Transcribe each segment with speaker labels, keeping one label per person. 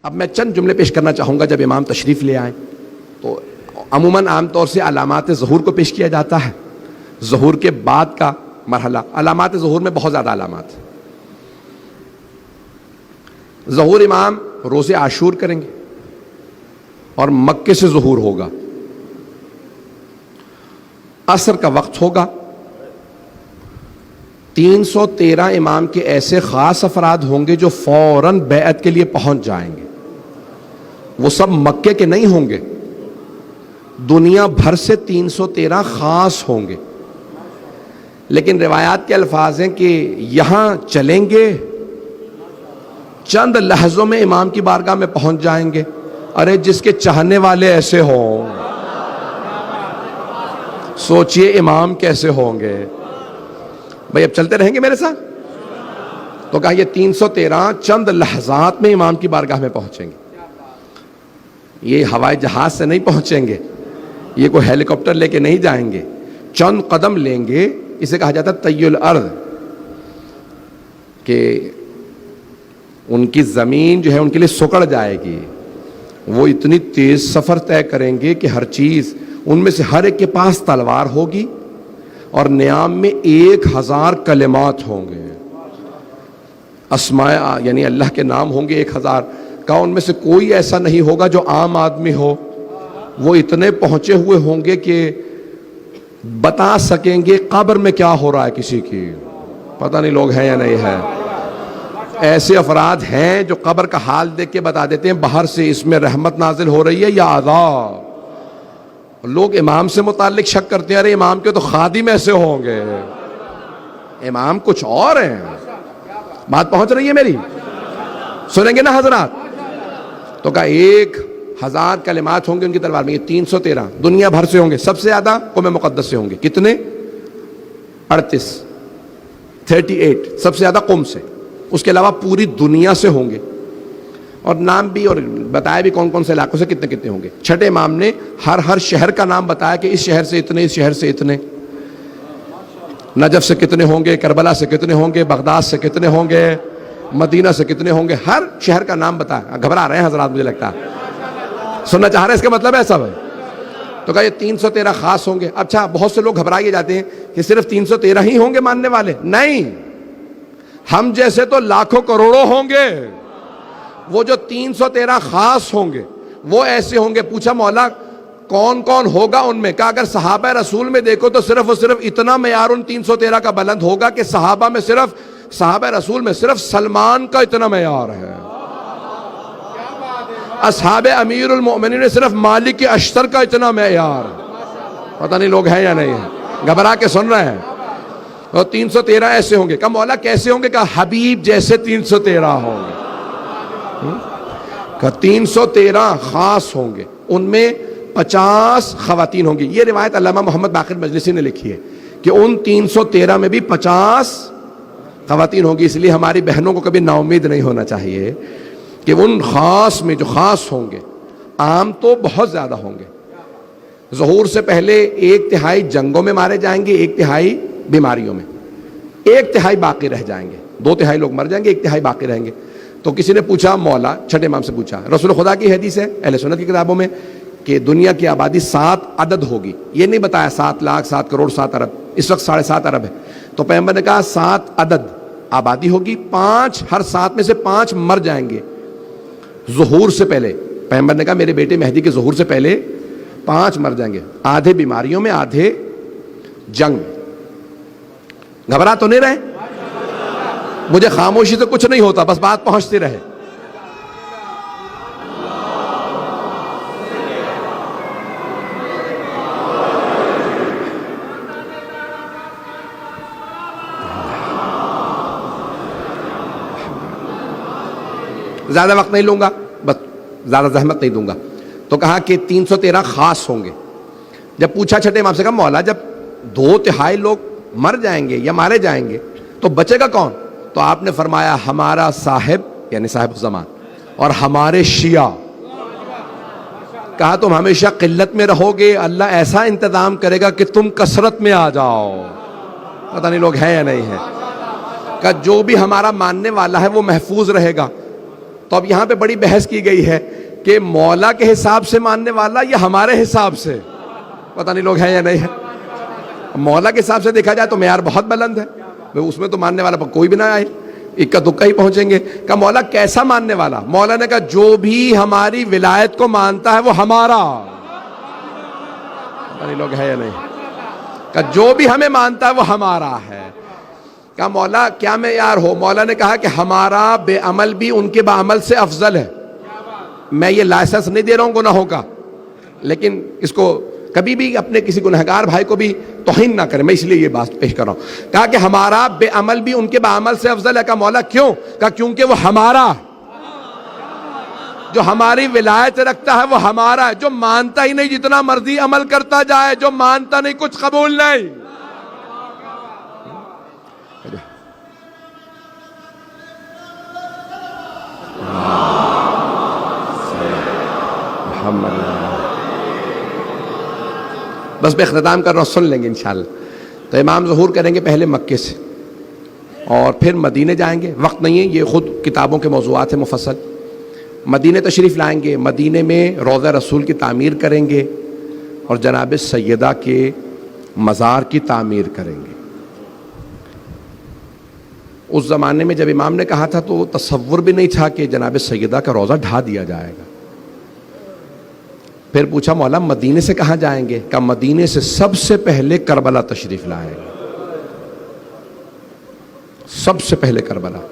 Speaker 1: اب میں چند جملے پیش کرنا چاہوں گا جب امام تشریف لے آئیں تو عموماً عام طور سے علامات ظہور کو پیش کیا جاتا ہے. ظہور کے بعد کا مرحلہ علامات ظہور میں بہت زیادہ علامات. ظہور امام روز عاشور کریں گے اور مکے سے ظہور ہوگا. عصر کا وقت ہوگا. 313 امام کے ایسے خاص افراد ہوں گے جو فوراً بیعت کے لیے پہنچ جائیں گے. وہ سب مکے کے نہیں ہوں گے, دنیا بھر سے 313 خاص ہوں گے. لیکن روایات کے الفاظ ہیں کہ یہاں چلیں گے, چند لحظوں میں امام کی بارگاہ میں پہنچ جائیں گے. ارے جس کے چاہنے والے ایسے ہوں, سوچئے امام کیسے ہوں گے. بھئی اب چلتے رہیں گے میرے ساتھ. تو کہا یہ 313 چند لحظات میں امام کی بارگاہ میں پہنچیں گے. یہ ہوائی جہاز سے نہیں پہنچیں گے, یہ کوئی ہیلی کاپٹر لے کے نہیں جائیں گے, چند قدم لیں گے. اسے کہا جاتا ہے طی الارض, کہ ان کی زمین جو ہے ان کے لیے سکڑ جائے گی. وہ اتنی تیز سفر طے کریں گے کہ ہر چیز, ان میں سے ہر ایک کے پاس تلوار ہوگی اور نیام میں 1000 کلمات ہوں گے. اسماء یعنی اللہ کے نام ہوں گے 1000. کہا ان میں سے کوئی ایسا نہیں ہوگا جو عام آدمی ہو. وہ اتنے پہنچے ہوئے ہوں گے کہ بتا سکیں گے قبر میں کیا ہو رہا ہے کسی کی. پتہ نہیں لوگ ہیں یا نہیں ہے. ایسے افراد ہیں جو قبر کا حال دیکھ کے بتا دیتے ہیں باہر سے اس میں رحمت نازل ہو رہی ہے یا عذاب. لوگ امام سے متعلق شک کرتے ہیں, ارے امام کے تو خادم ایسے ہوں گے, امام کچھ اور ہیں. بات پہنچ رہی ہے میری؟ سنیں گے نا حضرات؟ تو کہا 1000 کلمات ہوں گے ان کی تلوار میں. یہ 313 دنیا بھر سے ہوں گے. سب سے زیادہ قوم مقدس سے ہوں گے. کتنے؟ 38 سب سے زیادہ قوم سے. اس کے علاوہ پوری دنیا سے ہوں گے, اور نام بھی اور بتایا بھی کون کون سے علاقوں سے کتنے کتنے ہوں گے. چھٹے امام نے ہر شہر کا نام بتایا کہ اس شہر سے اتنے, اس شہر سے اتنے, نجف سے کتنے ہوں گے, کربلا سے کتنے ہوں گے, بغداد سے کتنے ہوں گے, مدینہ سے کتنے ہوں گے. ہر شہر کا نام بتایا. گھبرا رہے ہیں حضرات مجھے لگتا ہے, سننا چاہ رہے ہیں, اس کا مطلب ہے سب. تو کہا یہ 313 خاص ہوں گے. اچھا بہت سے لوگ گھبرائے جاتے ہیں کہ صرف 313 ہی ہوں گے ماننے والے. نہیں, ہم جیسے تو لاکھوں کروڑوں ہوں گے. وہ جو 313 خاص ہوں گے وہ ایسے ہوں گے. پوچھا مولا کون کون ہوگا ان میں؟ کہا اگر صحابہ رسول میں دیکھو تو صرف اور صرف اتنا معیار ان 313 کا بلند ہوگا کہ صحابہ رسول میں صرف سلمان کا اتنا معیار ہے. اصحاب امیر المؤمنین نے صرف مالک اشتر کا اتنا معیار. پتہ نہیں لوگ ہیں یا نہیں ہیں, گھبرا کے سن رہے ہیں. اور 313 ایسے ہوں گے. کہا مولا کیسے ہوں گے؟ کہا حبیب جیسے 313 ہوں گے. کہا 313 خاص ہوں گے, ان میں 50 خواتین ہوں گی. یہ روایت علامہ محمد باقر مجلسی نے لکھی ہے کہ ان 313 میں بھی 50 خواتین ہوں گی. اس لیے ہماری بہنوں کو کبھی نا امید نہیں ہونا چاہیے کہ ان خاص میں جو خاص ہوں گے, عام تو بہت زیادہ ہوں گے. ظہور سے پہلے 1/3 جنگوں میں مارے جائیں گے, 1/3 بیماریوں میں, 1/3 باقی رہ جائیں گے. 2/3 لوگ مر جائیں گے, 1/3 باقی رہیں گے. تو کسی نے پوچھا مولا, چھٹے امام سے پوچھا, رسول خدا کی حدیث ہے اہل سنت کی کتابوں میں کہ دنیا کی آبادی 7 عدد ہوگی. یہ نہیں بتایا 7 لاکھ 7 کروڑ 7 ارب, اس وقت 7.5 ارب ہے. تو پیغمبر نے کہا 7 عدد آبادی ہوگی, 5 ہر 7 میں سے 5 مر جائیں گے ظہور سے پہلے. پیغمبر نے کہا میرے بیٹے مہدی کے ظہور سے پہلے 5 مر جائیں گے, آدھے بیماریوں میں, آدھے جنگ میں. گھبرا تو نہیں رہے؟ مجھے خاموشی سے کچھ نہیں ہوتا, بس بات پہنچتی رہے. زیادہ وقت نہیں لوں گا, بس زیادہ زحمت نہیں دوں گا. تو کہا کہ 313 خاص ہوں گے. جب پوچھا چھٹے امام سے, کہا مولا جب 2/3 لوگ مر جائیں گے یا مارے جائیں گے تو بچے گا کون؟ تو آپ نے فرمایا ہمارا صاحب یعنی صاحب زمان اور ہمارے شیعہ. کہا تم ہمیشہ قلت میں رہو گے, اللہ ایسا انتظام کرے گا کہ تم کثرت میں آ جاؤ. پتہ نہیں لوگ ہیں یا نہیں ہیں. کہ جو بھی ہمارا ماننے والا ہے وہ محفوظ رہے گا. تو اب یہاں پہ بڑی بحث کی گئی ہے کہ مولا کے حساب سے ماننے والا یا ہمارے حساب سے، پتہ نہیں لوگ ہیں یا نہیں ہے۔ مولا کے حساب سے دیکھا جائے تو معیار بہت بلند ہے، اس میں تو ماننے والا کوئی بھی نہ آئے، اکا دکا ہی پہنچیں گے۔ کہا مولا کیسا ماننے والا؟ مولا نے کہا جو بھی ہماری ولایت کو مانتا ہے وہ ہمارا، پتہ نہیں لوگ ہیں یا نہیں، کہا جو بھی ہمیں مانتا ہے وہ ہمارا ہے۔ کہا مولا کیا معیار ہو؟ مولا نے کہا کہ ہمارا بے عمل بھی ان کے بعمل سے افضل ہے۔ میں یہ لائسنس نہیں دے رہا ہوں گناہوں کا، لیکن اس کو کبھی بھی اپنے کسی گنہگار بھائی کو بھی توہین نہ کریں، میں اس لیے یہ بات پیش کر رہا ہوں۔ کہا کہ ہمارا بے عمل بھی ان کے بعمل سے افضل ہے۔ کہا مولا کیوں؟ کہا کیونکہ وہ ہمارا، جو ہماری ولایت رکھتا ہے وہ ہمارا ہے، جو مانتا ہی نہیں جتنا مرضی عمل کرتا جائے، جو مانتا نہیں کچھ قبول نہیں۔ بس میں اختتام کر رہا ہوں، سن لیں گے انشاءاللہ۔ تو امام ظہور کریں گے پہلے مکے سے اور پھر مدینے جائیں گے، وقت نہیں ہے، یہ خود کتابوں کے موضوعات ہیں مفصل۔ مدینے تشریف لائیں گے، مدینے میں روضہ رسول کی تعمیر کریں گے اور جناب سیدہ کے مزار کی تعمیر کریں گے۔ اس زمانے میں جب امام نے کہا تھا تو تصور بھی نہیں تھا کہ جناب سیدہ کا روضہ ڈھا دیا جائے گا۔ پھر پوچھا مولا مدینے سے کہاں جائیں گے؟ کہ مدینے سے سب سے پہلے کربلا تشریف لائیں گے، سب سے پہلے کربلا۔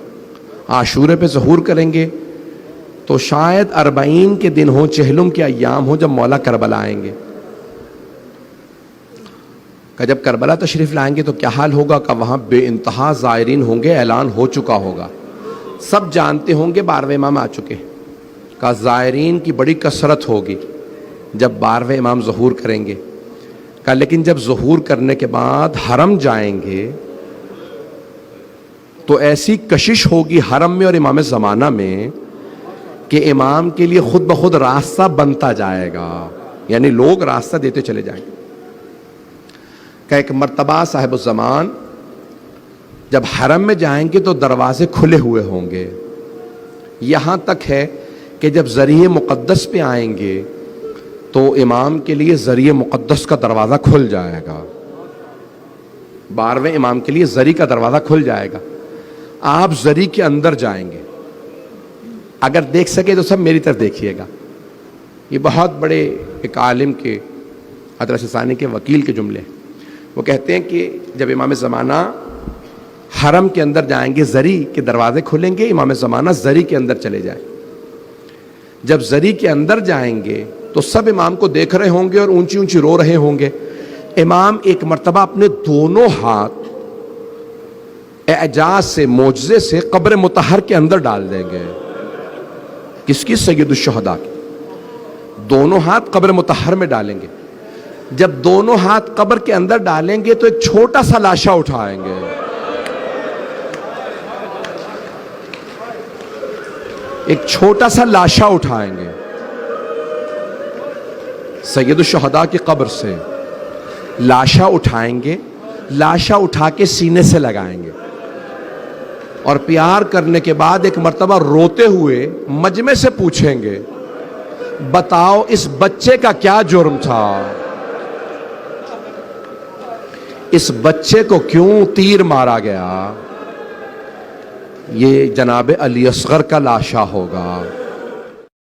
Speaker 1: عاشورے پہ ظہور کریں گے تو شاید 40 کے دن ہوں، چہلم کے ایام ہوں جب مولا کربلا آئیں گے۔ کہ جب کربلا تشریف لائیں گے تو کیا حال ہوگا؟ کہ وہاں بے انتہا زائرین ہوں گے، اعلان ہو چکا ہوگا، سب جانتے ہوں گے 12ویں امام آ چکے۔ کہ زائرین کی بڑی کثرت ہوگی جب 12ویں امام ظہور کریں گے۔ کہ لیکن جب ظہور کرنے کے بعد حرم جائیں گے تو ایسی کشش ہوگی حرم میں اور امام زمانہ میں کہ امام کے لیے خود بخود راستہ بنتا جائے گا، یعنی لوگ راستہ دیتے چلے جائیں گے۔ کہ ایک مرتبہ صاحب الزمان جب حرم میں جائیں گے تو دروازے کھلے ہوئے ہوں گے، یہاں تک ہے کہ جب ذریعہ مقدس پہ آئیں گے تو امام کے لیے ذریعہ مقدس کا دروازہ کھل جائے گا، 12ویں امام کے لیے ذری کا دروازہ کھل جائے گا۔ آپ ذری کے اندر جائیں گے، اگر دیکھ سکے تو سب میری طرف دیکھیے گا۔ یہ بہت بڑے ایک عالم کے، حضرت ثانی کے وکیل کے جملے، وہ کہتے ہیں کہ جب امام زمانہ حرم کے اندر جائیں گے، ذری کے دروازے کھلیں گے، امام زمانہ ذری کے اندر چلے جائیں۔ جب ذری کے اندر جائیں گے تو سب امام کو دیکھ رہے ہوں گے اور اونچی اونچی رو رہے ہوں گے۔ امام ایک مرتبہ اپنے دونوں ہاتھ اعجاز سے، معجزے سے قبر مطہر کے اندر ڈال دیں گے۔ کس کی؟ سید الشہداء کی۔ دونوں ہاتھ قبر مطہر میں ڈالیں گے۔ جب دونوں ہاتھ قبر کے اندر ڈالیں گے تو ایک چھوٹا سا لاشا اٹھائیں گے، ایک چھوٹا سا لاشا اٹھائیں گے سید الشہداء کی قبر سے، لاشا اٹھائیں گے، لاشا اٹھا کے سینے سے لگائیں گے اور پیار کرنے کے بعد ایک مرتبہ روتے ہوئے مجمع سے پوچھیں گے بتاؤ اس بچے کا کیا جرم تھا، اس بچے کو کیوں تیر مارا گیا؟ یہ جناب علی اصغر کا لاشا ہوگا۔